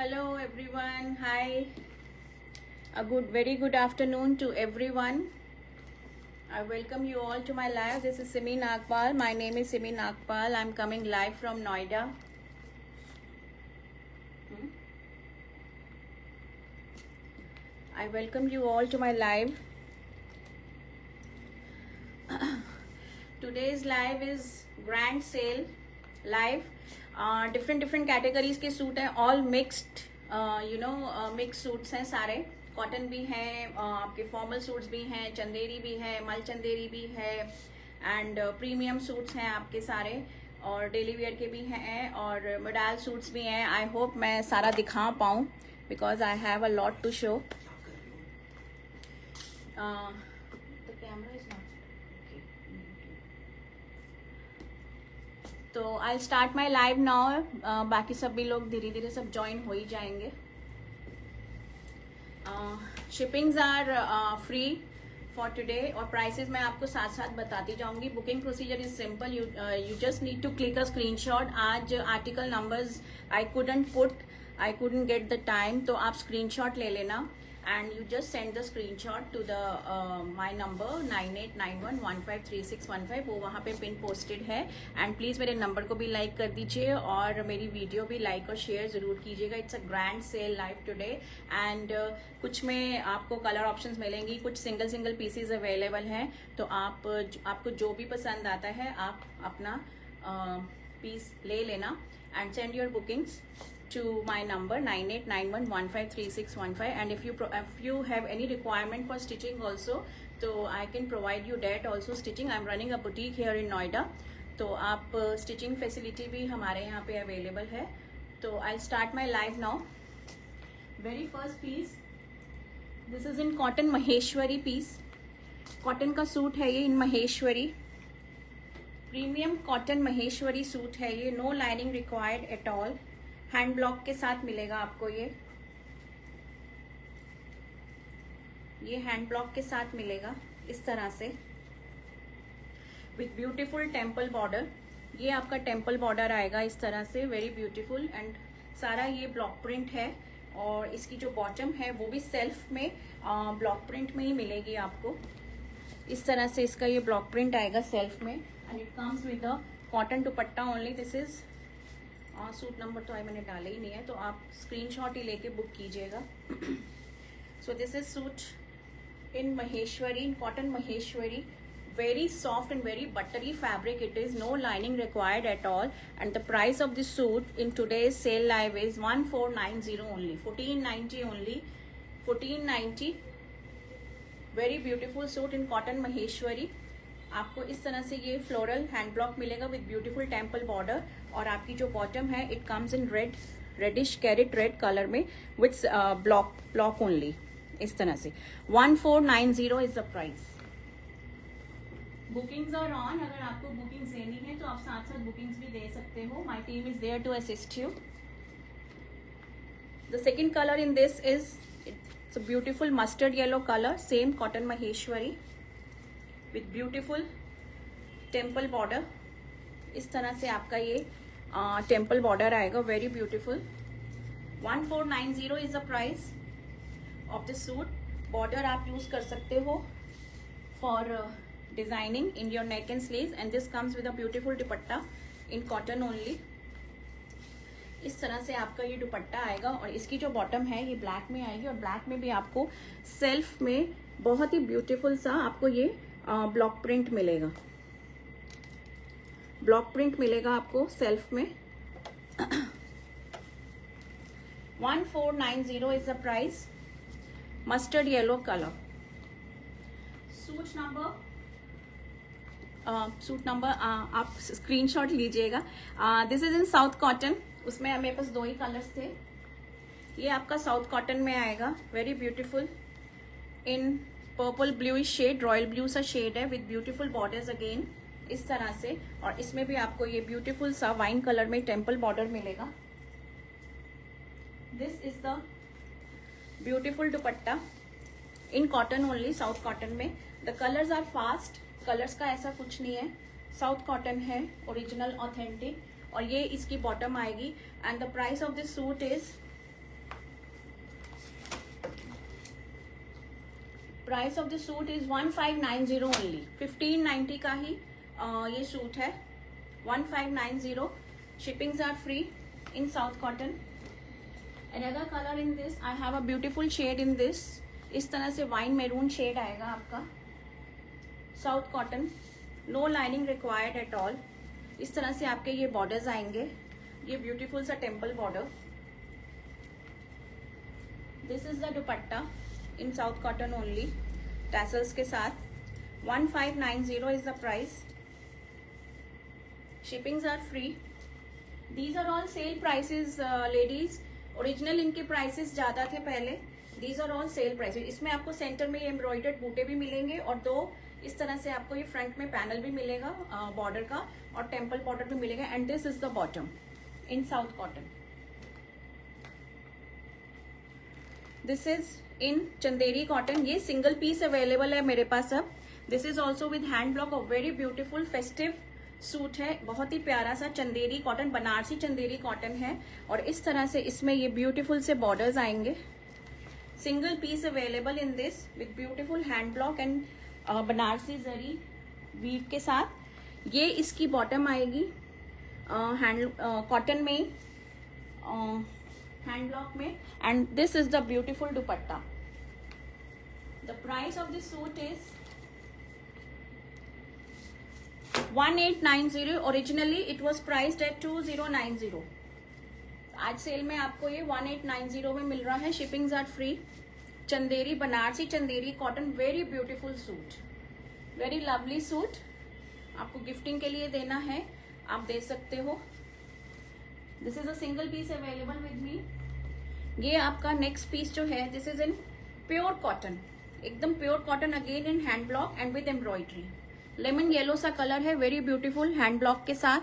Hello everyone. Hi. Very good afternoon to everyone. I welcome you all to my live. This is Simi Nagpal. My name is Simi Nagpal. I'm coming live from Noida. I welcome you all to my live. Today's live is grand sale live. Different categories के suit हैं, all mixed mixed suits हैं सारे. Cotton भी हैं, आपके formal suits भी हैं, चंदेरी भी है, मल चंदेरी भी है एंड प्रीमियम सूट्स हैं आपके सारे, और डेली वेयर के भी हैं और मॉडल सूट्स भी हैं. आई होप मैं सारा दिखा पाऊँ because I have a lot to show. The camera is not okay. तो I start my live now. बाकी सभी लोग धीरे धीरे सब ज्वाइन हो ही जाएंगे. Shippings are free for today और प्राइसेस मैं आपको साथ साथ बताती जाऊंगी. Booking procedure is simple. You just need to click a screenshot. आज article numbers I couldn't get the time, तो आप स्क्रीनशॉट ले लेना and you just send the screenshot to the my number 9891153615. वो वहाँ पे पिन पोस्टेड है. And please मेरे नंबर को भी लाइक कर दीजिए और मेरी वीडियो भी लाइक और शेयर ज़रूर कीजिएगा. It's a grand cell live today and कुछ में आपको कलर ऑप्शंस मिलेंगी, कुछ सिंगल पीसेस अवेलेबल हैं. तो आपको जो भी पसंद आता है आप अपना पीस ले लेना and send your bookings to my number 9891153615. and if you have any requirement for stitching also, so I can provide you that also stitching. I'm running a boutique here in Noida, तो आप stitching facility भी हमारे यहाँ पे available है. तो I'll start my live now. Very first piece, this is in cotton maheshwari piece. Cotton का suit है ये in Maheshwari. Premium cotton Maheshwari suit है ये. No lining required at all. Hand block के साथ मिलेगा आपको ये हैंड ब्लॉक के साथ मिलेगा इस तरह से विथ ब्यूटीफुल टेम्पल बॉर्डर. ये आपका टेम्पल बॉर्डर आएगा इस तरह से, वेरी ब्यूटीफुल. एंड सारा ये ब्लॉक प्रिंट है और इसकी जो बॉटम है वो भी सेल्फ में ब्लॉक प्रिंट में ही मिलेगी आपको. इस तरह से इसका ये ब्लॉक प्रिंट आएगा सेल्फ में and it comes with a cotton dupatta only. This is suit number तो मैंने डाले ही नहीं है, तो आप स्क्रीनशॉट ही लेके बुक कीजिएगा. So this is suit in Maheshwari, in cotton Maheshwari. Very soft and very buttery fabric it is. No lining required at all. And the price of this suit in today's sale live is 1490 only. 1490 only. 1490. Very beautiful suit in cotton Maheshwari. आपको इस तरह से ये floral hand block मिलेगा with beautiful temple border. और आपकी जो bottom है it comes in reddish carat red colour में विथ ब्लॉक ओनली इस तरह से. 1490 is the price. Bookings are on. अगर आपको बुकिंग्स देनी है तो आप साथ साथ बुकिंग्स भी दे सकते हो. My team is there to assist you. The second colour in this is it's a beautiful mustard yellow colour. Same cotton Maheshwari with beautiful temple border. इस तरह से आपका ये टेम्पल बॉर्डर आएगा, very beautiful. 1490 is the price of the suit. Border आप use कर सकते हो for designing in your neck and sleeves and this comes with a beautiful dupatta in cotton only. इस तरह से आपका ये दुपट्टा आएगा और इसकी जो बॉटम है ये ब्लैक में आएगी और ब्लैक में भी आपको सेल्फ में बहुत ही ब्यूटीफुल सा आपको ये ब्लॉक प्रिंट मिलेगा. ब्लॉक प्रिंट मिलेगा आपको सेल्फ में. 1490 is the price. Mustard yellow colour. Suit number आप स्क्रीनशॉट लीजिएगा. This is in south cotton. उसमें मेरे पास 2 ही कलर्स थे. ये आपका साउथ कॉटन में आएगा, very beautiful in purple bluish shade. Royal blue सा शेड है विद ब्यूटीफुल बॉर्डर्स अगेन इस तरह से. और इसमें भी आपको ये ब्यूटीफुल सा वाइन कलर में टेम्पल बॉर्डर मिलेगा. This is the beautiful dupatta in cotton only, south cotton में. The colours are fast. Colours का ऐसा कुछ नहीं है. साउथ कॉटन है, ओरिजिनल ऑथेंटिक. और ये इसकी बॉटम आएगी and the price of this suit is price of the suit is 1590 only. 1590 का ही ये सूट है. 1590. Shippings are free in south cotton. Another color in this, I have a beautiful shade in this. इस तरह से wine maroon shade आएगा आपका. South cotton, no lining required at all. इस तरह से आपके ये बॉर्डर्स आएंगे. ये ब्यूटीफुल सा temple border. This is the dupatta in south cotton only, tassels के साथ. 1590 is the price. Shippings are free. These are all sale prices ladies. Original इनके प्राइसेस ज्यादा थे पहले. These are all sale prices. इसमें आपको सेंटर में एम्ब्रॉयडर्ड बूटे भी मिलेंगे और दो इस तरह से आपको ये फ्रंट में पैनल भी मिलेगा बॉर्डर का और टेम्पल बॉर्डर भी मिलेगा. And this is the bottom in south cotton. This is in Chanderi cotton. ये सिंगल पीस अवेलेबल है मेरे पास अब. This is also with hand block. Of very beautiful festive suit है. बहुत ही प्यारा सा चंदेरी कॉटन, बनारसी चंदेरी कॉटन है. और इस तरह से इसमें ये ब्यूटीफुल से बॉर्डर्स आएंगे. Single piece available in this with beautiful hand block and Banarasi zari weave के साथ. ये इसकी बॉटम आएगी हैंड कॉटन में, हैंड ब्लॉक में. And this is the beautiful dupatta. The price of this suit is 1890. Originally it was priced at 2090. आज cell में आपको ये 1890 में मिल रहा है. Shippings are free. Chanderi, Banarasi Chanderi cotton, very beautiful suit, very lovely suit. आपको गिफ्टिंग के लिए देना है, आप दे सकते हो. This is a single piece available with me. ये आपका नेक्स्ट पीस जो है, this is in pure cotton, एकदम pure cotton, again in hand block and with embroidery. Lemon yellow सा कलर है, वेरी ब्यूटीफुल हैंड ब्लॉक के साथ.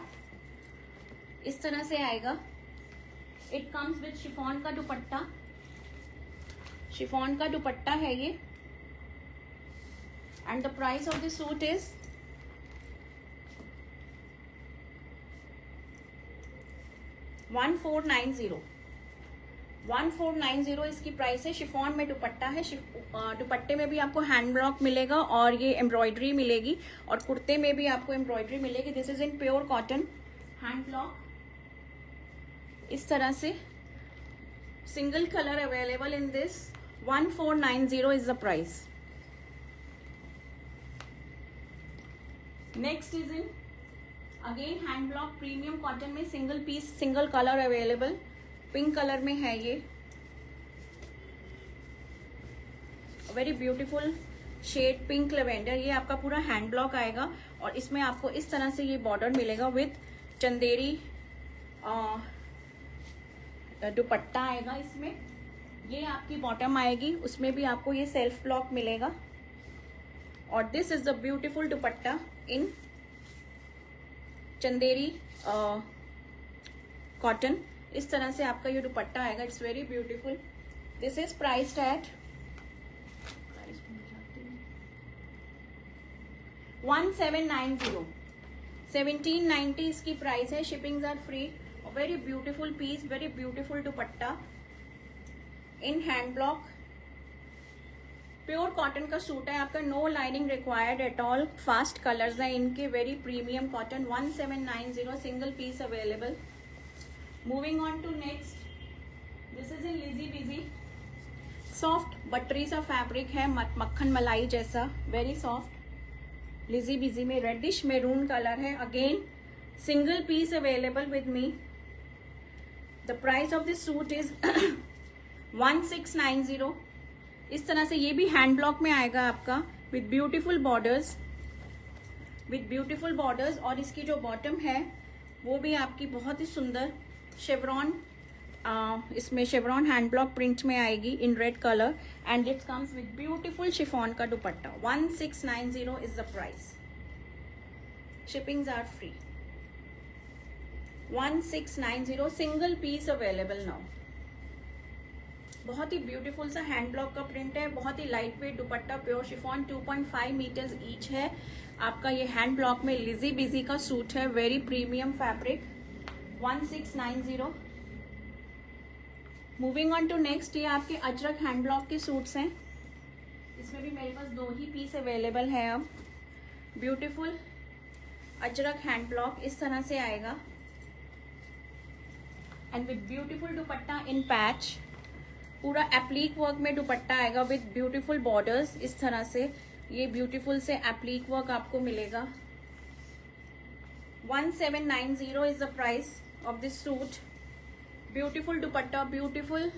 इस तरह से आएगा. इट कम्स विद शिफॉन का दुपट्टा. शिफॉन का दुपट्टा है ये. And the price of the suit is 1490. 1490 इसकी प्राइस है. शिफॉन में दुपट्टा है. दुपट्टे में भी आपको हैंड ब्लॉक मिलेगा और ये एम्ब्रॉयडरी मिलेगी और कुर्ते में भी आपको एम्ब्रॉयडरी मिलेगी. This is in pure cotton, hand block. इस तरह से single colour available in this. 1490 is the price. Next is in again hand block premium cotton में single piece, single colour available. Pink colour में है ये. Very beautiful shade pink lavender. ये आपका पूरा हैंड ब्लॉक आएगा और इसमें आपको इस तरह से ये बॉर्डर मिलेगा विद चंदेरी दुपट्टा आएगा. इसमें ये आपकी बॉटम आएगी, उसमें भी आपको ये सेल्फ ब्लॉक मिलेगा. और this is the beautiful dupatta in Chanderi cotton. इस तरह से आपका ये दुपट्टा आएगा. It's very beautiful. This is priced at 1790. 1790 इसकी प्राइस है. Shippings are free. Very beautiful piece, very beautiful dupatta in hand block. Pure cotton का सूट है आपका. No lining required at all. Fast colours हैं इनके. Very premium cotton. 1790 single piece available. Moving on to next. This is in Lizzy Bizzy. Soft buttery सा fabric है, मक्खन मलाई जैसा, वेरी सॉफ्ट. लिजी बिजी में रेडिश मैरून कलर है. Again single piece available with me. The price of this suit is 1690. इस तरह से ये भी हैंड ब्लॉक में आएगा आपका with beautiful borders, with beautiful borders. और इसकी जो बॉटम है वो भी आपकी बहुत ही सुंदर शेवरॉन, इसमें शेवरॉन हैंड ब्लॉक प्रिंट में आएगी in red colour. And it comes with beautiful chiffon का dupatta. 1690 is the price. Shippings are free. 1690 single piece available now. बहुत ही ब्यूटीफुल सा हैंड ब्लॉक का प्रिंट है. बहुत ही light weight dupatta, pure chiffon. 2.5 metres each है आपका. ये हैंड ब्लॉक में लिजी बिजी का सूट है. Very premium fabric. 1690. Moving on to next. ये आपके अजरक हैंड ब्लॉक के सूट्स हैं. इसमें भी मेरे पास 2 ही पीस अवेलेबल है अब। ब्यूटीफुल अजरक हैंड ब्लॉक इस तरह से आएगा and with beautiful dupatta in patch. पूरा एप्लीक वर्क में दुपट्टा आएगा विद ब्यूटीफुल बॉर्डर्स इस तरह से। ये ब्यूटीफुल से एप्लीक वर्क आपको मिलेगा। 1790 is the price of this suit. Beautiful dupatta, beautiful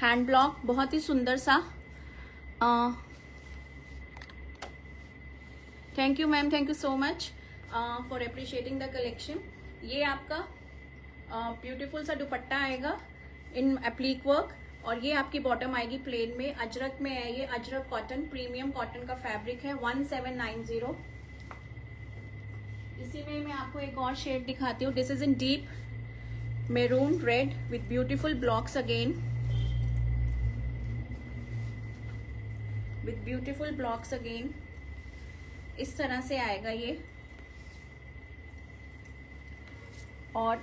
hand block, बहुत ही सुंदर सा। Thank you ma'am, thank you so much for appreciating the collection. ये आपका ब्यूटीफुल सा दुपट्टा आएगा इन एप्लीक वर्क और ये आपकी बॉटम आएगी प्लेन में। अजरक में है ये, अजरक कॉटन, प्रीमियम कॉटन का फैब्रिक है। 1790। इसी में मैं आपको एक और शेड दिखाती हूँ। This is in deep maroon red with beautiful blocks again, with beautiful blocks again. इस तरह से आएगा ये। और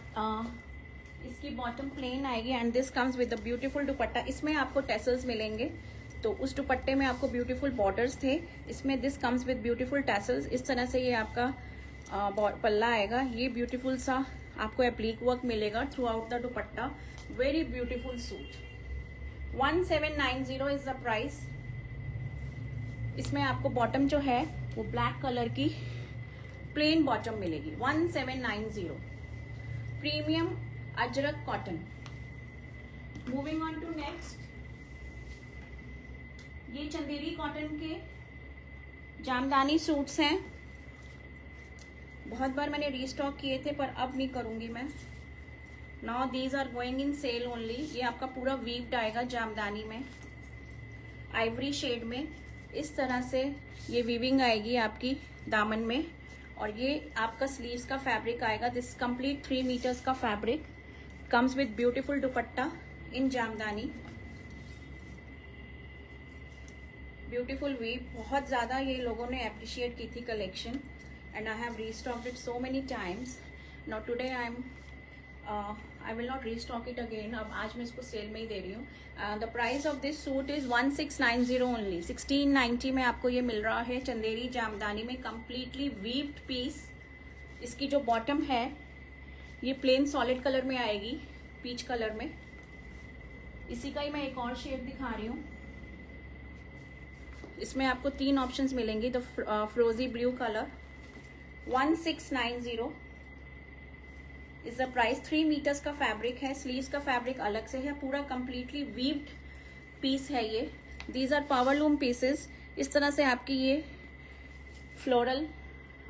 इसकी बॉटम प्लेन आएगी and this comes with the beautiful दुपट्टा। इसमें आपको टेसल्स मिलेंगे, तो उस दुपट्टे में आपको ब्यूटीफुल बॉर्डर्स थे, इसमें this comes with beautiful tassels. इस तरह से ये आपका पल्ला आएगा। ये ब्यूटीफुल सा आपको एप्लीक वर्क मिलेगा throughout the dupatta. Very beautiful suit. 1790 is the price. इसमें आपको बॉटम जो है वो ब्लैक कलर की प्लेन बॉटम मिलेगी। 1790 premium Ajrakh cotton. Moving on to next, ये चंदेरी कॉटन के जामदानी सूट्स हैं। बहुत बार मैंने रीस्टॉक किए थे पर अब नहीं करूंगी मैं। Now these are going in sale only. ये आपका पूरा वीव्ड आएगा जामदानी में, आइवरी शेड में। इस तरह से ये वीविंग आएगी आपकी दामन में और ये आपका स्लीव्स का फैब्रिक आएगा। दिस कंप्लीट 3 मीटर्स का fabric comes with beautiful dupatta in jamdani. Beautiful weave. बहुत ज्यादा ये लोगों ने अप्रिशिएट की थी collection and I have restocked it so many times. Now today I will not restock it again. अब आज मैं इसको सेल में ही दे रही हूँ। The price of this suit is 1690 only. 1690 में आपको ये मिल रहा है चंदेरी जामदानी में, कंप्लीटली वीव्ड पीस। इसकी जो बॉटम है ये प्लेन सॉलिड कलर में आएगी, पीच कलर में। इसी का ही मैं एक और शेड दिखा रही हूँ। इसमें आपको 3 ऑप्शंस मिलेंगे। The frosty blue colour. 1690 is the price. 3 metres का फैब्रिक है, स्लीव्स का फैब्रिक अलग से है, पूरा कंप्लीटली वीव्ड पीस है ये। These are powerloom pieces. इस तरह से आपकी ये फ्लोरल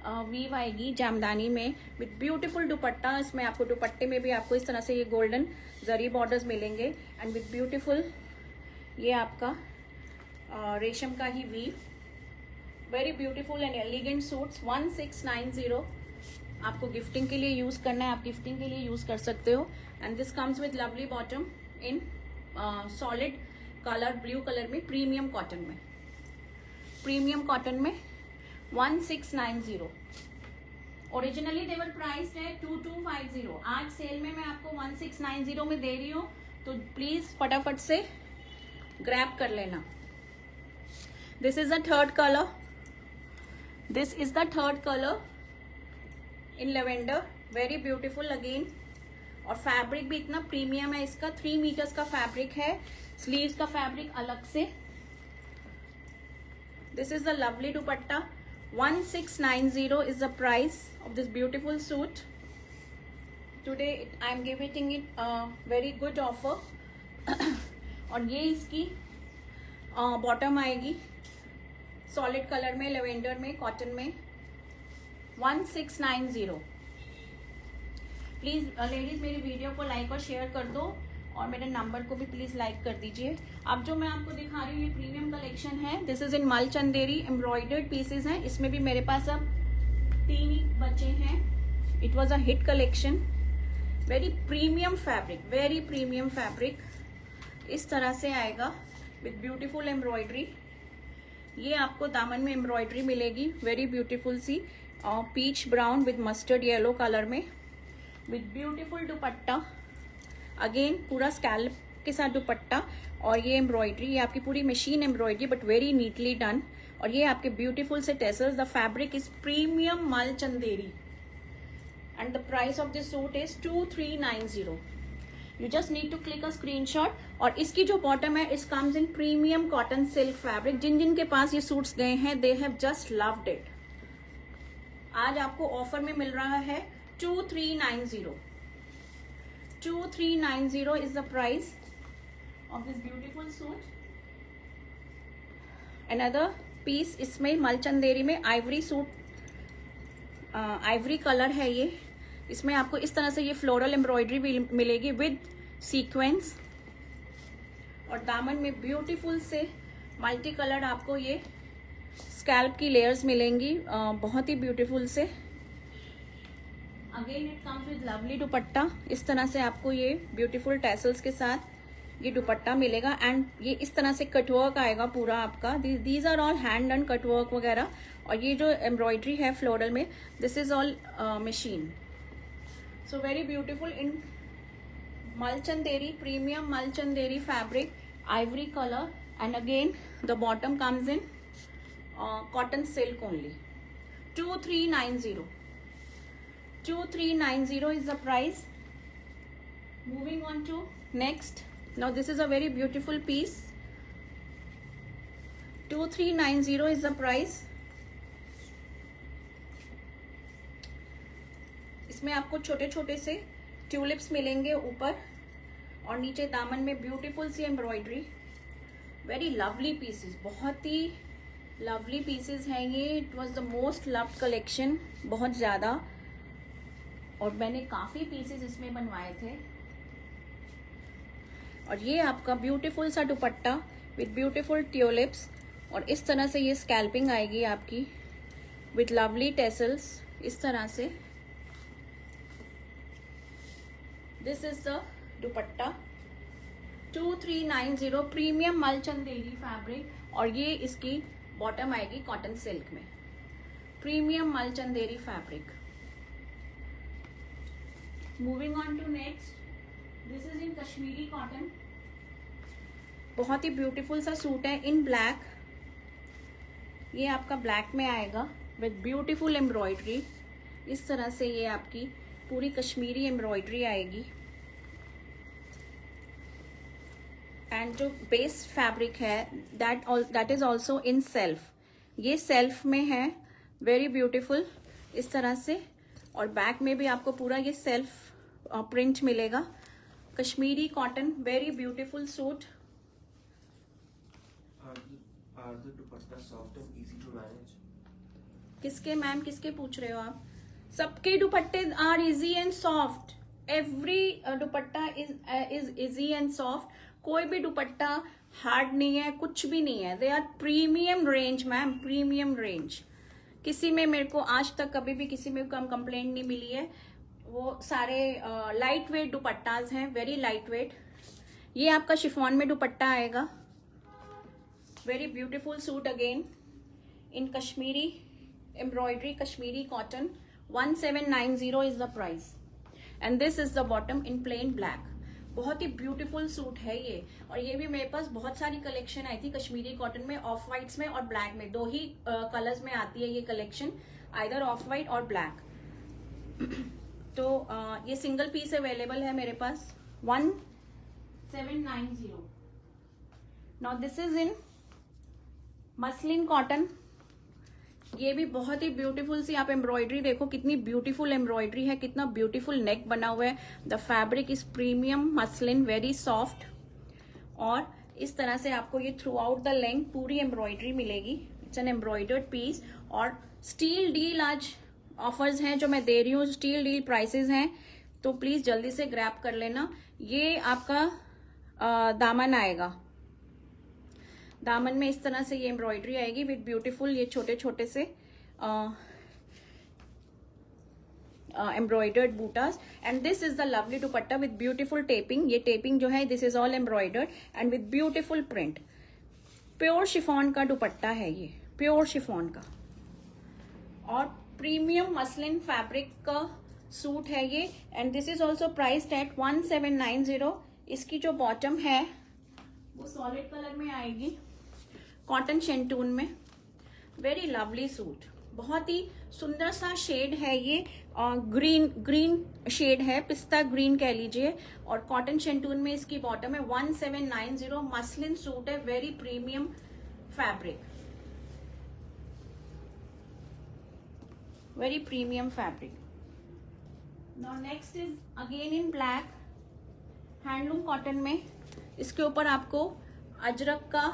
वीव आएगी जामदानी में विथ ब्यूटीफुल दुपट्टा। इसमें आपको दुपट्टे में भी आपको इस तरह से ये गोल्डन जरी बॉर्डर्स मिलेंगे एंड विथ ब्यूटीफुल ये आपका रेशम का ही weave. Very beautiful and elegant suits. 1690। आपको गिफ्टिंग के लिए यूज करना है, आप गिफ्टिंग के लिए यूज कर सकते हो। And this comes with lovely bottom in solid colour, blue colour में, प्रीमियम कॉटन में। प्रीमियम कॉटन में 1690। ओरिजिनली देवर प्राइस्ड है 2250। आज सेल में मैं आपको 1690 में दे रही हूँ, तो प्लीज फटाफट से ग्रैब कर लेना। This is the third colour. This is the third colour in lavender. Very beautiful again. और फैब्रिक भी इतना प्रीमियम है इसका। 3 मीटर्स का फैब्रिक है, स्लीव्स का फैब्रिक अलग से। This is the lovely dupatta. 1690 is the price of this beautiful suit. Today I am giving it a very good offer. और ये इसकी बॉटम आएगी सॉलिड कलर में, लेवेंडर में, कॉटन में। 1690। प्लीज लेडीज मेरी वीडियो को लाइक और शेयर कर दो और मेरे नंबर को भी प्लीज लाइक कर दीजिए। अब जो मैं आपको दिखा रही हूँ ये प्रीमियम कलेक्शन है। दिस इज इन मल चंदेरी, एम्ब्रॉयडर्ड पीसेस हैं। इसमें भी मेरे पास अब 3 ही बचे हैं। It was a hit collection. Very premium fabric, very premium fabric. इस तरह से आएगा विथ ब्यूटीफुल एम्ब्रॉयडरी। ये आपको दामन में एम्ब्रॉयडरी मिलेगी, वेरी ब्यूटीफुल सी, peach brown with mustard yellow colour में, विथ ब्यूटीफुल दुपट्टा। अगेन पूरा स्कैल्प के साथ दुपट्टा, और ये एम्ब्रॉयडरी, ये आपकी पूरी machine embroidery but very neatly done, और ये आपके ब्यूटीफुल से tassels. The fabric is premium mul Chanderi and the price of this suit is 2390। You just need to click a screenshot. और इसकी जो बॉटम है, इस कम्स इन प्रीमियम कॉटन सिल्क फैब्रिक। जिन जिन के पास ये सूट्स गए हैं, they have just loved it. आज आपको ऑफर में मिल रहा है 2390। 2390 is the price of this beautiful suit. Another piece, इसमें मलचंदेरी में आइवरी सूट, आइवरी कलर है ये। इसमें आपको इस तरह से ये फ्लोरल एम्ब्रॉयडरी भी मिलेगी विद सीक्वेंस, और दामन में ब्यूटीफुल से मल्टी कलर आपको ये स्कैल्प की लेयर्स मिलेंगी, बहुत ही ब्यूटीफुल से। Again it comes with lovely dupatta. इस तरह से आपको ये ब्यूटीफुल टैसल्स के साथ ये दुपट्टा मिलेगा, एंड ये इस तरह से कटवर्क आएगा पूरा आपका। These are all hand and cutwork वगैरह, और ये जो एम्ब्रॉयडरी है फ्लोरल में, this is all machine. So very beautiful in Malchanderi, premium Malchanderi fabric, ivory colour, and again the bottom comes in cotton silk only. 2390. 2390 is the price. Moving on to next. Now this is a very beautiful piece. 2390 is the price. इसमें आपको छोटे छोटे से tulips मिलेंगे ऊपर, और नीचे दामन में ब्यूटीफुल सी एम्ब्रॉयडरी। वेरी लवली पीसेस, बहुत ही लवली पीसेस हैं ये। It was the most loved collection, बहुत ज़्यादा, और मैंने काफ़ी पीसेस इसमें बनवाए थे। और ये आपका ब्यूटीफुल सा दुपट्टा विद ब्यूटीफुल ट्यूलिप्स, और इस तरह से ये स्कैल्पिंग आएगी आपकी विद लवली टेसल्स, इस तरह से। This is the dupatta. 2390 premium Malchanderi fabric, और ये इसकी बॉटम आएगी कॉटन सिल्क में, premium Malchanderi fabric. Moving on to next, this is in Kashmiri cotton. बहुत ही ब्यूटीफुल सा सूट है इन ब्लैक। ये आपका ब्लैक में आएगा विद ब्यूटीफुल एम्ब्रॉयडरी। इस तरह से ये आपकी पूरी कश्मीरी एम्ब्रॉयडरी आएगी, एंड जो बेस फैब्रिक है that is also in self. ये सेल्फ में है, वेरी ब्यूटीफुल इस तरह से, और बैक में भी आपको पूरा ये सेल्फ प्रिंट मिलेगा। Kashmiri cotton, very beautiful suit. किसके मैम, किसके पूछ रहे हो आप? सबके दुपट्टे are easy and soft. Every dupatta is easy and soft. कोई भी दुपट्टा हार्ड नहीं है, कुछ भी नहीं है। They are premium range ma'am, premium range. किसी में मेरे को आज तक कभी भी किसी में कम कंप्लेंट नहीं मिली है। वो सारे लाइट वेट दुपट्टाज हैं, वेरी लाइट वेट। ये आपका शिफॉन में दुपट्टा आएगा, very beautiful suit again in Kashmiri embroidery, Kashmiri cotton. 1790 is the price, and this is the bottom in plain black. बहुत ही ब्यूटीफुल सूट है ये, और ये भी मेरे पास बहुत सारी कलेक्शन आई थी कश्मीरी कॉटन में, ऑफ वाइट्स में और ब्लैक में। दो ही कलर्स में आती है ये कलेक्शन, आइदर ऑफ वाइट और ब्लैक। तो ये सिंगल पीस अवेलेबल है मेरे पास। 1790। Now this is in muslin cotton. ये भी बहुत ही ब्यूटीफुल सी, आप एम्ब्रॉयडरी देखो कितनी ब्यूटीफुल एम्ब्रॉयडरी है, कितना ब्यूटीफुल नेक बना हुआ है। The fabric is premium muslin, very soft, और इस तरह से आपको ये थ्रू आउट द लेंथ पूरी एम्ब्रॉयडरी मिलेगी। इट्स एन एम्ब्रॉयडर्ड पीस, और स्टील डील आज ऑफर्स हैं जो मैं दे रही हूँ, स्टील डील प्राइसेस हैं, तो प्लीज जल्दी से ग्रैब कर लेना। ये आपका दामन आएगा, दामन में इस तरह से ये एम्ब्रॉयडरी आएगी विद ब्यूटीफुल ये छोटे छोटे से एम्ब्रॉयडर्ड बूटास, and this is the lovely dupatta with beautiful taping. ये टेपिंग जो है, this is all embroidered and with beautiful print. Pure chiffon का दुपट्टा है ये, प्योर शिफॉन का, और प्रीमियम मसलिन फैब्रिक का सूट है ये, and this is also priced at 1790 इसकी जो बॉटम है वो सॉलिड कलर में आएगी, कॉटन शेंटून में। वेरी लवली सूट, बहुत ही सुंदर सा शेड है ये, ग्रीन शेड है, पिस्ता ग्रीन कह लीजिए, और कॉटन शेंटून में इसकी बॉटम है। 1790 मसलिन सूट है, very premium fabric, very premium fabric. Now next is again in black, handloom cotton में। इसके ऊपर आपको अजरक का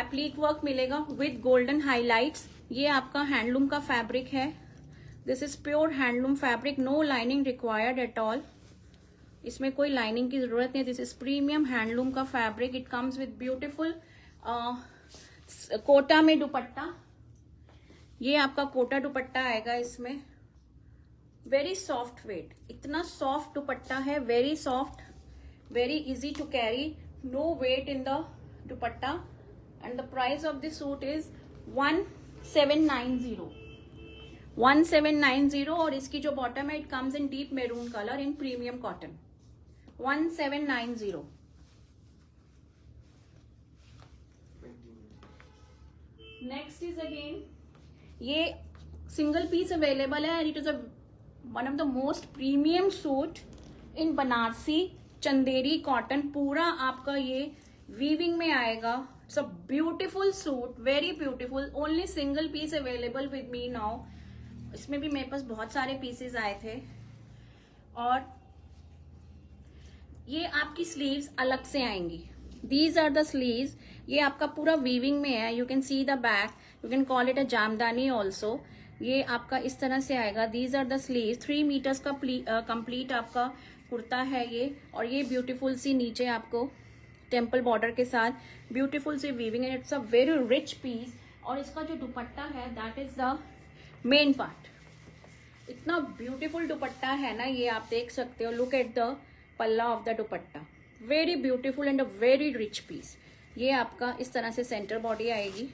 एप्लीक वर्क मिलेगा विद गोल्डन हाइलाइट्स। ये आपका हैंडलूम का फैब्रिक है, this is pure handloom fabric, no lining required at all, इसमें कोई लाइनिंग की जरूरत नहीं। दिस इज प्रीमियम हैंडलूम का fabric, it comes with beautiful Kota में दुपट्टा। ये आपका कोटा दुपट्टा आएगा इसमें, वेरी सॉफ्ट वेट, इतना सॉफ्ट दुपट्टा है, very soft, very easy to carry, no weight in the dupatta. And the price of this suit is 1790, 1790। और इसकी जो बॉटम है, it comes in deep maroon colour in premium cotton, 1790। Next is again, ये single piece available है and it is one of the most premium suit in Banarasi Chanderi cotton. पूरा आपका ये weaving में आएगा, it's a beautiful suit, very beautiful, only single piece available with me now. इसमें भी मेरे पास बहुत सारे पीसेस आए थे। और ये आपकी स्लीव्स अलग से आएंगी, दीज आर द स्लीव्स। ये आपका पूरा वीविंग में है, you can see the back, you can call it a Jamdani also. ये आपका इस तरह से आएगा, these are the sleeves, 3 metres का कंप्लीट आपका कुर्ता है ये। और ये ब्यूटीफुल सी नीचे आपको टेम्पल बॉर्डर के साथ ब्यूटीफुल सी वीविंग है, it's a very rich piece. और इसका जो दुपट्टा है that is the main part, इतना ब्यूटीफुल दुपट्टा है ना ये, आप देख सकते हो। Look at the palla of the dupatta, very beautiful and a very rich piece. ये आपका इस तरह से सेंटर बॉडी आएगी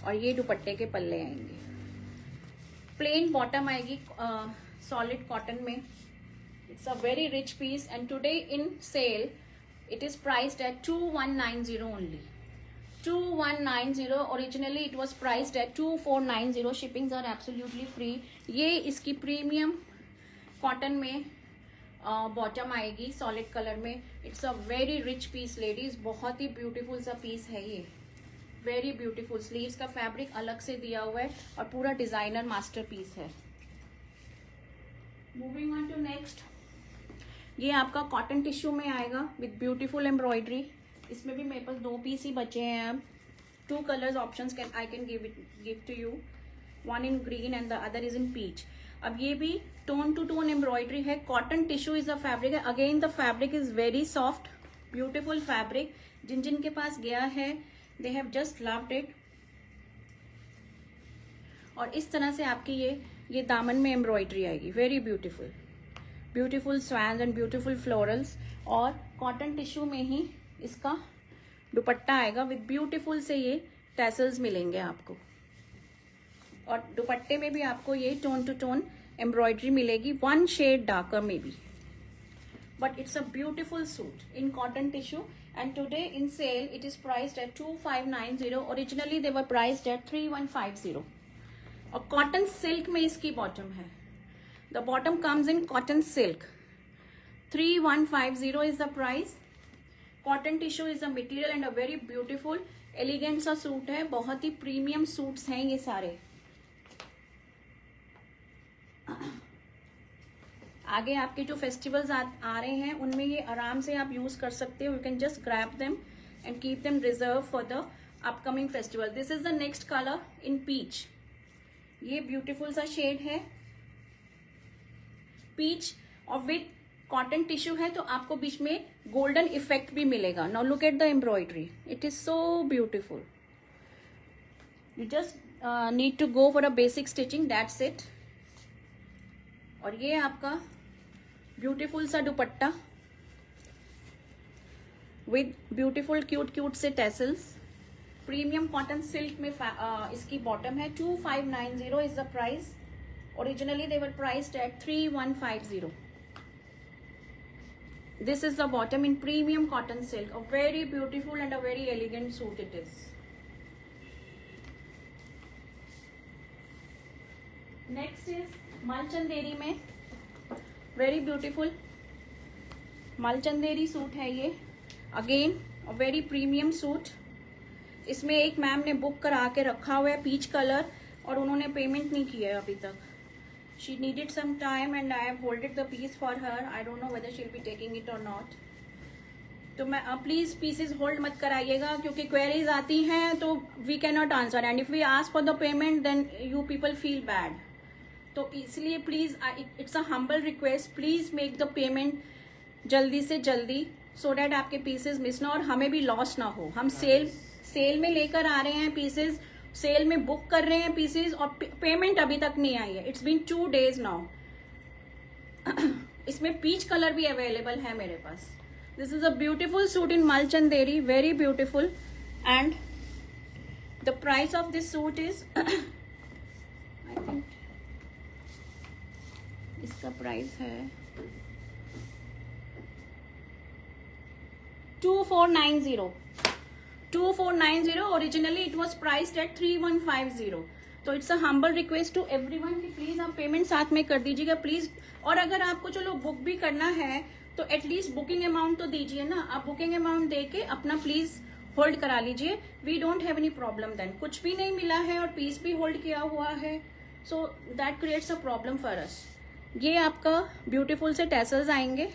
और ये दुपट्टे के पल्ले आएंगे। प्लेन बॉटम आएगी सॉलिड कॉटन में, it's a very rich piece and today in sale it is priced at 2190 only, 2190। Originally it was priced at 2490, shippings are absolutely free. ये इसकी प्रीमियम कॉटन में बॉटम आएगी सॉलिड कलर में, it's a very rich piece ladies, बहुत ही beautiful सा piece है ये, वेरी ब्यूटीफुल। स्लीव्स का फैब्रिक अलग से दिया हुआ है और पूरा डिजाइनर मास्टरपीस है। मूविंग ऑन टू नेक्स्ट, ये आपका कॉटन टिश्यू में आएगा विद ब्यूटीफुल एम्ब्रॉयडरी। इसमें भी मेरे पास 2 पीस ही बचे हैं अब, 2 colours options I can give to you, one in green and the other is in peach. अब ये भी टोन टू टोन एम्ब्रॉयडरी है, cotton tissue is the fabric है। Again the fabric is very soft, beautiful fabric, जिन जिन के पास गया है they have just loved it। और इस तरह से आपकी ये दामन में एम्ब्रॉयडरी आएगी, very beautiful, beautiful swans and beautiful florals. और कॉटन टिश्यू में ही इसका दुपट्टा आएगा विद ब्यूटीफुल से ये टैसल्स मिलेंगे आपको। और दुपट्टे में भी आपको ये टोन टू टोन एम्ब्रॉयडरी मिलेगी, 1 शेड डार्कर में भी, but it's a beautiful suit in cotton tissue and today in sale it is priced at 2590, originally they were priced at 3150। और cotton silk में इसकी bottom है, the bottom comes in cotton silk, 3150 is the price। cotton tissue is a material and a very beautiful elegant सा suit है, बहुत ही premium suits हैं ये सारे। आगे आपके जो फेस्टिवल्स आ रहे हैं उनमें ये आराम से आप यूज कर सकते हो, you can just grab them and keep them reserve for the upcoming festival. This is the next colour in peach, ये ब्यूटीफुल सा शेड है पीच और विद कॉटन टिश्यू है, तो आपको बीच में गोल्डन इफेक्ट भी मिलेगा। Now look at the embroidery, it is so beautiful, you just need to go for a basic stitching, that's it. और ये आपका ब्यूटीफुल सा दुपट्टा विद ब्यूटीफुल क्यूट से टेसल्स, प्रीमियम कॉटन सिल्क में इसकी बॉटम है, 2590 is the price, originally they were priced at 3150। This is the bottom in premium cotton silk. A very beautiful and a very elegant suit it is. Next is मलचंदेरी में very beautiful मलचंदेरी suit है ये. Again a very premium suit. इसमें एक ma'am ने book करा के रखा हुआ है पीच कलर, और उन्होंने पेमेंट नहीं किया है अभी तक. She needed some time and I have holded the piece for her. I don't know whether she'll be taking it or not. तो मैं प्लीज पीसेस होल्ड मत कराइएगा, क्योंकि क्वेरीज आती हैं तो we can not answer, and if we ask for the payment then you people feel bad. तो इसलिए please it's a humble request, please make the payment जल्दी से जल्दी, सो डैट आपके पीसेस मिस ना और हमें भी लॉस ना हो. हम सेल में लेकर आ रहे हैं पीसेस, सेल में बुक कर रहे हैं पीसेस, और पेमेंट अभी तक नहीं आई है. It's been 2 days now. इसमें पीच कलर भी अवेलेबल है मेरे पास. This is a beautiful suit in Malchanderi, very beautiful. And the price of this suit is I think इसका प्राइस है 2490. 2490. Originally it was priced at 3150. तो it's a humble request to everyone कि please आप payment साथ में कर दीजिएगा please. और अगर आपको चलो बुक भी करना है तो एटलीस्ट बुकिंग अमाउंट तो दीजिए ना. आप बुकिंग अमाउंट दे के अपना प्लीज होल्ड करा लीजिए. We don't have any problem then. कुछ भी नहीं मिला है और पीस भी होल्ड किया हुआ है, so that creates a problem for us. ये आपका ब्यूटीफुल से टैसल्स आएंगे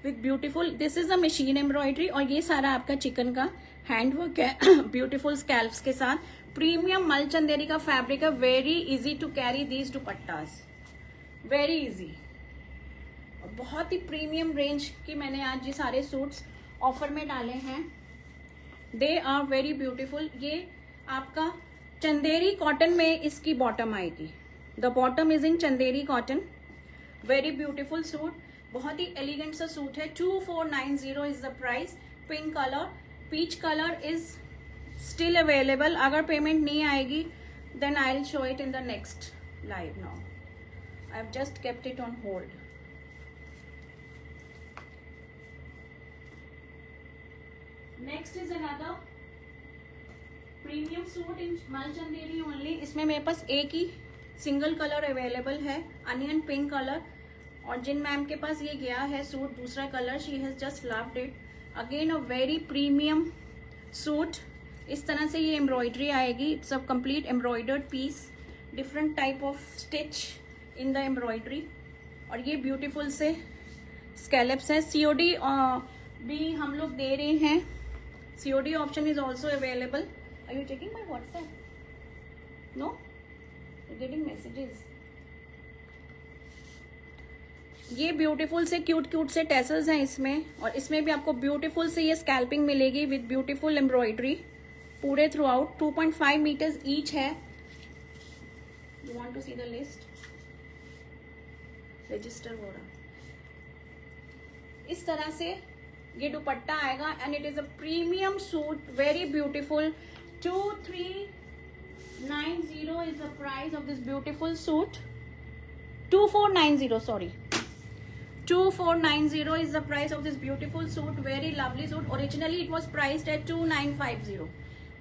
with beautiful. This is a machine embroidery, और ये सारा आपका चिकन का हैंडवर्क है ब्यूटीफुल स्कैल्प्स के साथ. प्रीमियम मलचंदेरी का फैब्रिक है. Very easy to carry these dupattas, very easy. बहुत ही प्रीमियम रेंज की मैंने आज ये सारे सूट्स ऑफर में डाले हैं. They are very beautiful. ये आपका चंदेरी कॉटन में इसकी बॉटम आएगी. The bottom is in Chanderi cotton. Very beautiful suit, बहुत ही एलिगेंट सा सूट है. 2490 is the price. Pink colour, peach colour is still available. अगर पेमेंट नहीं आएगी then I will show it in the next live. Now I have just kept it on hold. Next is another premium suit in मलचंदेरी only. इसमें मेरे पास एक ही single colour available है, onion pink colour. और जिन ma'am के पास ये गया है सूट दूसरा colour, she has just loved it. Again a very premium suit. इस तरह से ये एम्ब्रॉयडरी आएगी. It's a complete embroidered piece, different type of stitch in the embroidery. और ये ब्यूटीफुल से स्कैलप्स है. सीओडी भी हम लोग दे रहे हैं. COD option is also available. Are you checking my WhatsApp? No, getting messages. ये ब्यूटीफुल से क्यूट से टैसल्स हैं इसमें, और इसमें भी आपको ब्यूटीफुल से ये स्कैल्पिंग मिलेगी विद ब्यूटीफुल एम्ब्रॉयडरी पूरे थ्रू आउट. 2.5 मीटर्स ईच है. You want to see the list? Register हो रहा. इस तरह से ये दुपट्टा आएगा and it is a premium suit, very beautiful. 2390 is the price of this beautiful suit. 2490, sorry. 2490 is the price of this beautiful suit. Very lovely suit. Originally it was priced at 2950.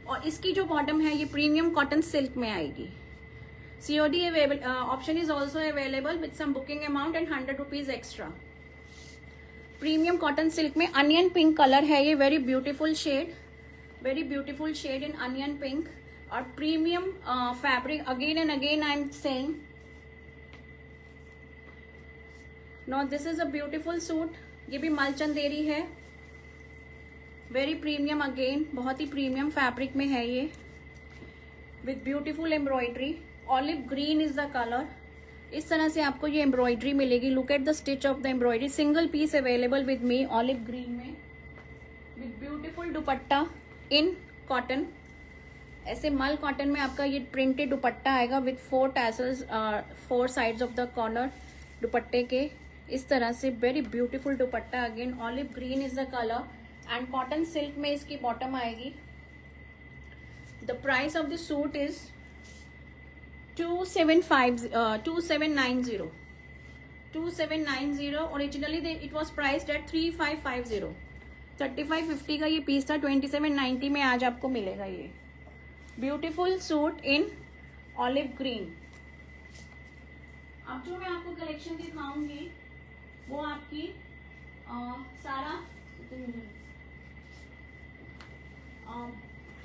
और इसकी जो bottom है ये premium cotton silk में आएगी. COD option is also available with some booking amount and 100 rupees extra. Premium cotton silk में onion pink colour है ये. Very beautiful shade, very beautiful shade in onion pink. और premium fabric. Again and again I am saying, no this is a beautiful suit. ये भी मलचंदेरी है. Very premium, again बहुत ही premium fabric में है ये with beautiful embroidery. Olive green is the colour. इस तरह से आपको ये एम्ब्रॉयडरी मिलेगी. Look at the stitch of the embroidery. Single piece available with me, olive green में with beautiful dupatta in cotton. ऐसे मल कॉटन में आपका ये प्रिंटेड दुपट्टा आएगा with 4 tassels 4 sides of the corner दुपट्टे के. इस तरह से very beautiful dupatta. Again olive green is the colour and cotton silk में इसकी बॉटम आएगी. The price of the suit is 2790. 2790। Originally it was priced at 3550। 3550 का ये पीस था, 2790 में आज आपको मिलेगा ये ब्यूटीफुल सूट इन ऑलिव ग्रीन। अब जो मैं आपको कलेक्शन दिखाऊंगी वो आपकी सारा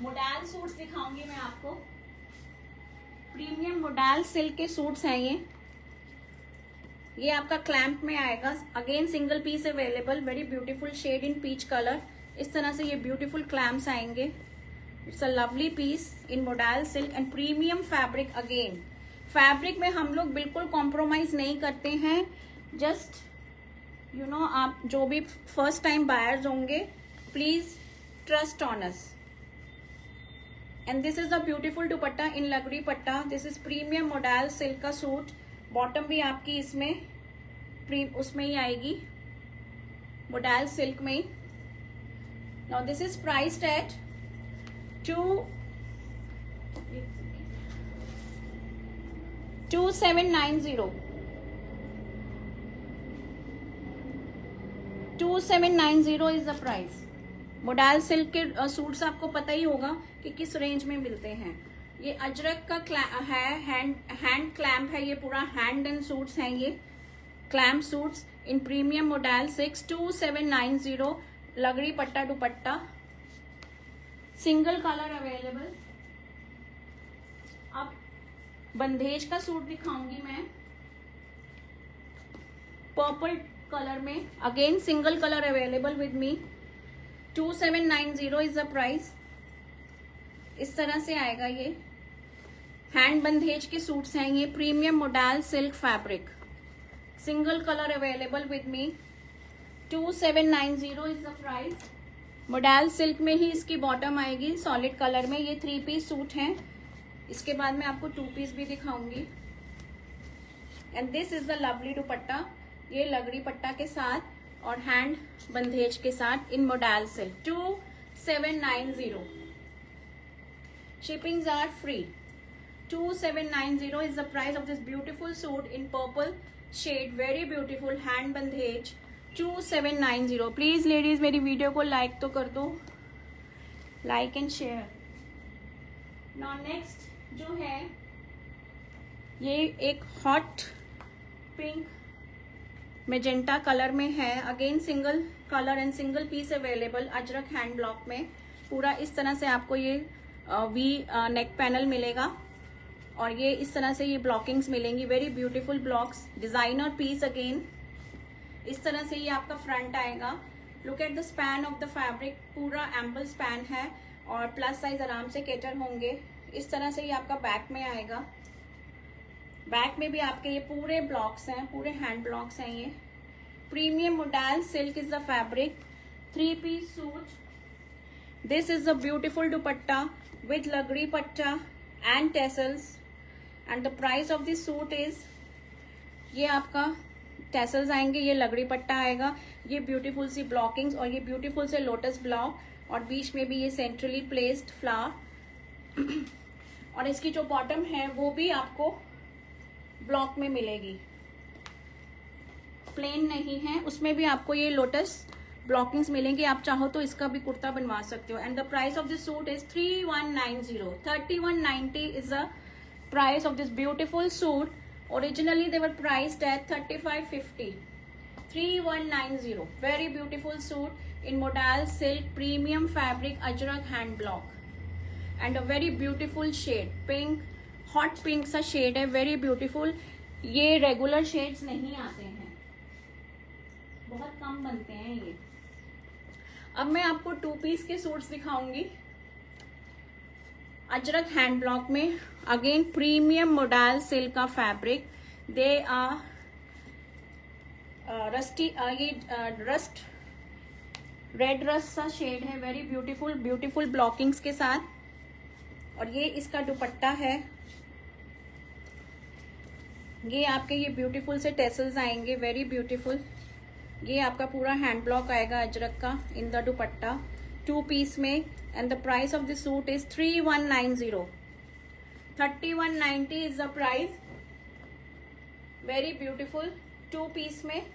मोडाल सूट्स दिखाऊंगी मैं आपको। प्रीमियम मोडाल सिल्क के सूट्स हैं ये आपका क्लैंप में आएगा। Again single piece available, very beautiful shade in peach colour. इस तरह से ये ब्यूटीफुल क्लैम्प्स आएंगे। It's a lovely piece in modal silk and premium fabric. Again fabric में हम लोग बिल्कुल कॉम्प्रोमाइज नहीं करते हैं। जस्ट यू नो, आप जो भी फर्स्ट टाइम बायर्स होंगे, please trust on us. And this is the beautiful dupatta in lakdi patta. This is premium modal silk का सूट। बॉटम भी आपकी इसमें उसमें ही आएगी, मोडाल सिल्क में ही। Now this is priced at 2790। 2790 is the price. Modal silk के सूट्स आपको पता ही होगा कि किस रेंज में मिलते हैं। ये अजरक का है, हैंड क्लैम्प है, ये पूरा हैंड एंड सूट्स हैं ये क्लैम्प सूट्स इन प्रीमियम मोडाल 2790। लगड़ी पट्टा दुपट्टा, सिंगल कलर अवेलेबल। अब बंदेज का सूट दिखाऊंगी मैं पर्पल कलर में। Again single colour available with me. 2790 is the price. इस तरह से आएगा ये। हैंड बंदेज के सूट्स हैं ये, premium modal silk fabric. Single colour available with me. 2790 is the price. Modal silk में ही इसकी बॉटम आएगी सॉलिड कलर में। ये 3 पीस सूट हैं। इसके बाद मैं आपको 2 पीस भी दिखाऊंगी। And this is the lovely दुपट्टा, ये लगड़ी पट्टा के साथ और हैंड बंदेज के साथ in modal silk. 2790। Shippings are free. 2790 is the price of this beautiful suit in purple shade. Very beautiful hand bandhej. 2790. Please ladies मेरी वीडियो को लाइक तो कर दो, like and share. Now next जो है ये एक हॉट पिंक मेजेंटा कलर में है। Again single colour and single piece available. Ajrakh hand block में पूरा इस तरह से आपको ये वी नेक पैनल मिलेगा और ये इस तरह से ये ब्लॉकिंग्स मिलेंगी। Very beautiful blocks, designer piece. Again इस तरह से ये आपका फ्रंट आएगा। Look at the span of the fabric, पूरा एम्पल स्पैन है और प्लस साइज आराम से कैटर होंगे। इस तरह से ये आपका बैक में आएगा। बैक में भी आपके ये पूरे ब्लॉक्स हैं, पूरे हैंड ब्लॉक्स हैं ये। Premium modal silk is the fabric. 3 piece suit. This is the beautiful dupatta with lagri patta and tassels and the price of this suit is, ये आपका tassels आएंगे, ये लगड़ी पट्टा आएगा, ये ब्यूटीफुल सी ब्लॉकिंग्स और ये ब्यूटीफुल से लोटस ब्लॉक और बीच में भी ये सेंट्रली प्लेस्ड फ्लावर। और इसकी जो बॉटम है वो भी आपको ब्लॉक में मिलेगी, प्लेन नहीं है, उसमें भी आपको ये लोटस ब्लॉकिंग्स मिलेंगे। आप चाहो तो इसका भी कुर्ता बनवा सकते हो। And the price of this suit is 3190। 3190 is the price of this beautiful suit. Originally they were priced at 3550। 3190। Very beautiful suit in modal silk premium fabric ajrakh hand block and a very beautiful shade pink, hot pink सा shade है, very beautiful. ये regular shades नहीं आते हैं, बहुत कम बनते हैं ये। अब मैं आपको 2 पीस के सूट्स दिखाऊंगी अजरक हैंड ब्लॉक में। अगेन प्रीमियम मोडाल सिल्क का फैब्रिक। दे आर रस्टी, ये रस्ट रेड रस्ट सा शेड है, वेरी ब्यूटीफुल, ब्यूटीफुल ब्लॉकिंग्स के साथ। और ये इसका दुपट्टा है। ये आपके ये ब्यूटीफुल से टेसल्स आएंगे, वेरी ब्यूटीफुल। ये आपका पूरा हैंड ब्लॉक आएगा अजरक का इन द दुपट्टा 2 पीस में। And the price of the suit is 3190। 3190 is the price. Very beautiful 2 piece में,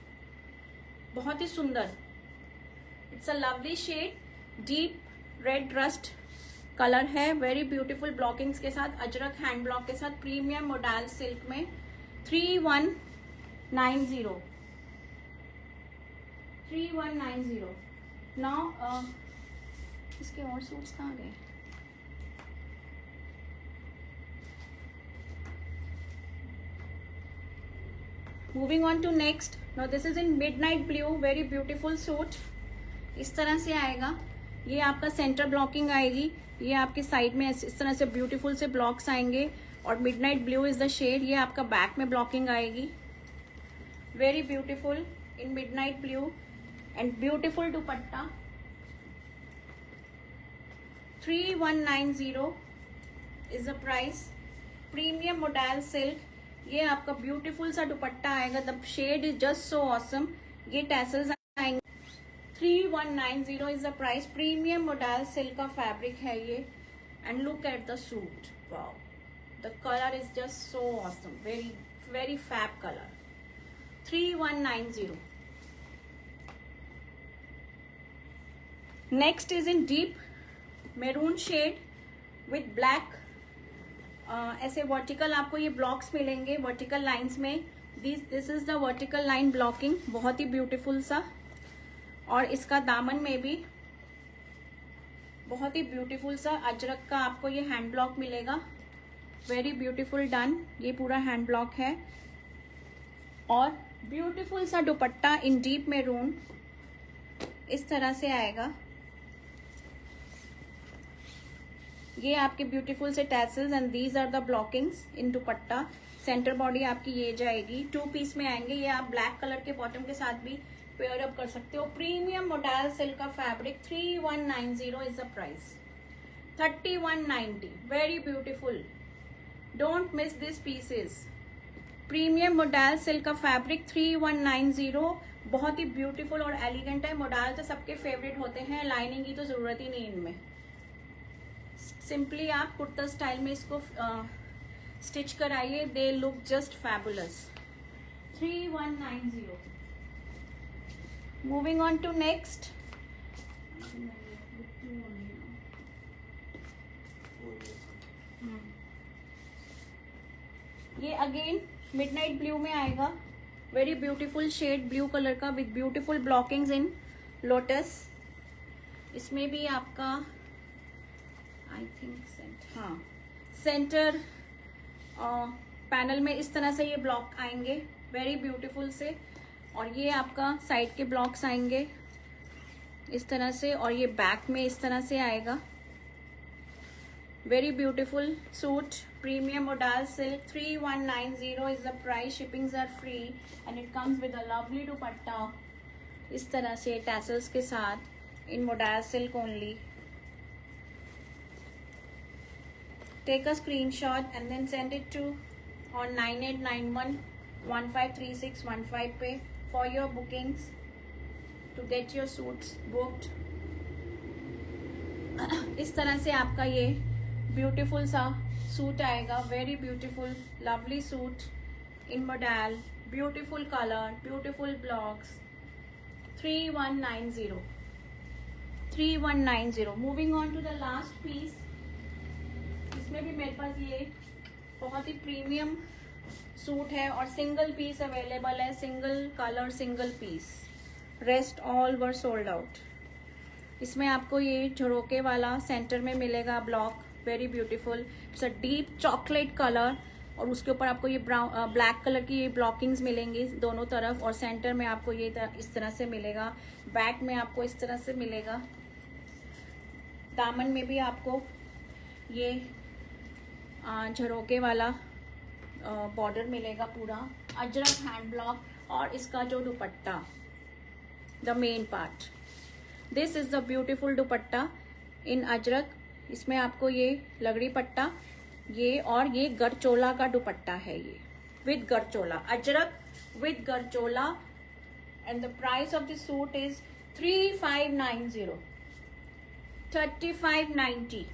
बहुत ही सुंदर। It's a lovely shade, deep red rust colour है, वेरी ब्यूटीफुल ब्लॉकिंग्स के साथ, अजरक हैंड ब्लॉक के साथ, प्रीमियम मोडाल सिल्क में 3190 3190। नाउ इसके और सूट्स कहाँ गए? Moving on to next. Now this is in midnight blue, very beautiful suit. इस तरह से आएगा, ये आपका सेंटर ब्लॉकिंग आएगी, ये आपके साइड में इस तरह से ब्यूटीफुल से ब्लॉक्स आएंगे, और midnight blue is the shade. ये आपका बैक में ब्लॉकिंग आएगी, very beautiful in midnight blue and beautiful dupatta. 3190 is the price. Premium modal silk, ये आपका ब्यूटीफुल सा दुपट्टा आएगा, the shade is just so awesome. ये टैसल्स आएंगे। 3190 is the price. Premium modal silk का फैब्रिक है ये, and look at the suit, wow, the colour is just so awesome, very very fab colour. 3190। Next is in deep maroon shade with black, ऐसे vertical आपको ये blocks मिलेंगे vertical lines में। This is the vertical line blocking, बहुत ही beautiful सा, और इसका दामन में भी बहुत ही ब्यूटीफुल सा अजरक का आपको ये हैंड ब्लॉक मिलेगा, वेरी ब्यूटीफुल डन। ये पूरा हैंड ब्लॉक है, और ब्यूटीफुल सा दुपट्टा इन डीप मैरून इस तरह से आएगा। ये आपके ब्यूटीफुल से tassels and these are the blockings in dupatta. Centre body आपकी ये जाएगी, 2 पीस में आएंगे। ये आप ब्लैक कलर के बॉटम के साथ भी पेयर अप कर सकते हो। प्रीमियम मोडाल सिल्क का fabric, 3190 is the price. 3190, very beautiful, don't miss this pieces. Premium modal silk का फैब्रिक 3190, बहुत ही ब्यूटीफुल और एलिगेंट है। मोडाल तो सबके फेवरेट होते हैं, लाइनिंग की तो जरूरत ही नहीं इनमें। सिंपली आप कुर्ता स्टाइल में इसको स्टिच कराइए, they look just fabulous. 3190। Moving on to next. ये अगेन मिडनाइट ब्लू में आएगा, very beautiful shade blue colour का with beautiful blockings in lotus. इसमें भी आपका आई थिंक सेंटर पैनल में इस तरह से ये ब्लॉक आएंगे, वेरी ब्यूटीफुल से, और ये आपका साइड के ब्लॉक्स आएंगे इस तरह से, और ये बैक में इस तरह से आएगा। Very beautiful suit, premium modal silk, 3190 is the price. Shippings are free and it comes with a lovely dupatta इस तरह से टैसल्स के साथ in modal silk only. Take a screenshot and then send it to on 9891153615 पे for your bookings to get your suits booked। इस तरह से आपका ये ब्यूटीफुल सा सूट आएगा, very beautiful lovely suit in modal, beautiful colour, beautiful blocks. 3190, 3190। Moving on to the last piece. इसमें भी मेरे पास ये बहुत ही प्रीमियम सूट है, और सिंगल पीस अवेलेबल है, single colour single piece, rest all were sold out. इसमें आपको ये झरोके वाला सेंटर में मिलेगा block, very beautiful, it's a deep chocolate colour, और उसके ऊपर आपको ये ब्राउन ब्लैक कलर की ब्लॉकिंग्स मिलेंगी दोनों तरफ, और सेंटर में आपको ये इस तरह से मिलेगा, बैक में आपको इस तरह से मिलेगा, दामन में भी आपको ये झरोके वाला बॉर्डर मिलेगा पूरा, अजरक हैंड ब्लॉक, और इसका जो dupatta, the main part, this is the beautiful dupatta in ajrakh. इसमें आपको ये लगड़ी पट्टा, ये और ये गरचोला का दुपट्टा है, ये with gharchola, ajrakh with gharchola, and the price of this suit is 3590, 3590,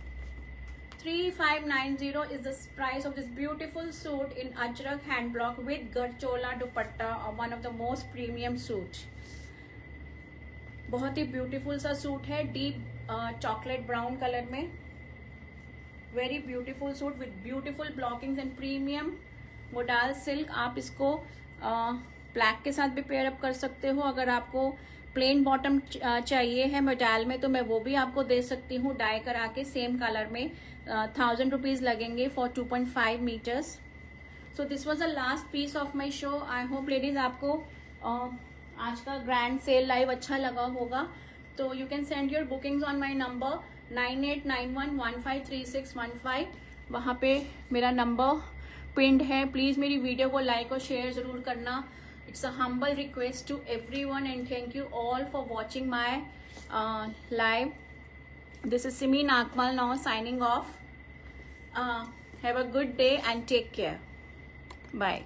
3590 is the price of this beautiful suit in Ajrak hand block with garchola dupatta, one of the most premium suit. बहुत ही ब्यूटीफुल सा सूट है, deep chocolate brown colour में, very beautiful suit with beautiful blockings and premium modal silk. आप इसको black के साथ भी पेयर अप कर सकते हो। अगर आपको प्लेन बॉटम चाहिए है मोडाल में तो मैं वो भी आपको दे सकती हूँ डाई करा के सेम कलर में। 1000 रुपीज लगेंगे for 2.5 meters. So this was the last piece of my show. I hope ladies आपको आज का ग्रैंड सेल लाइव अच्छा लगा होगा। तो you can send your bookings on my number 9891153615। वहाँ पे मेरा नंबर पिंड है। प्लीज़ मेरी वीडियो को लाइक और शेयर ज़रूर करना। It's a humble request to everyone and thank you all for watching my live. This is Simi Nagmal now signing off. Have a good day and take care. Bye.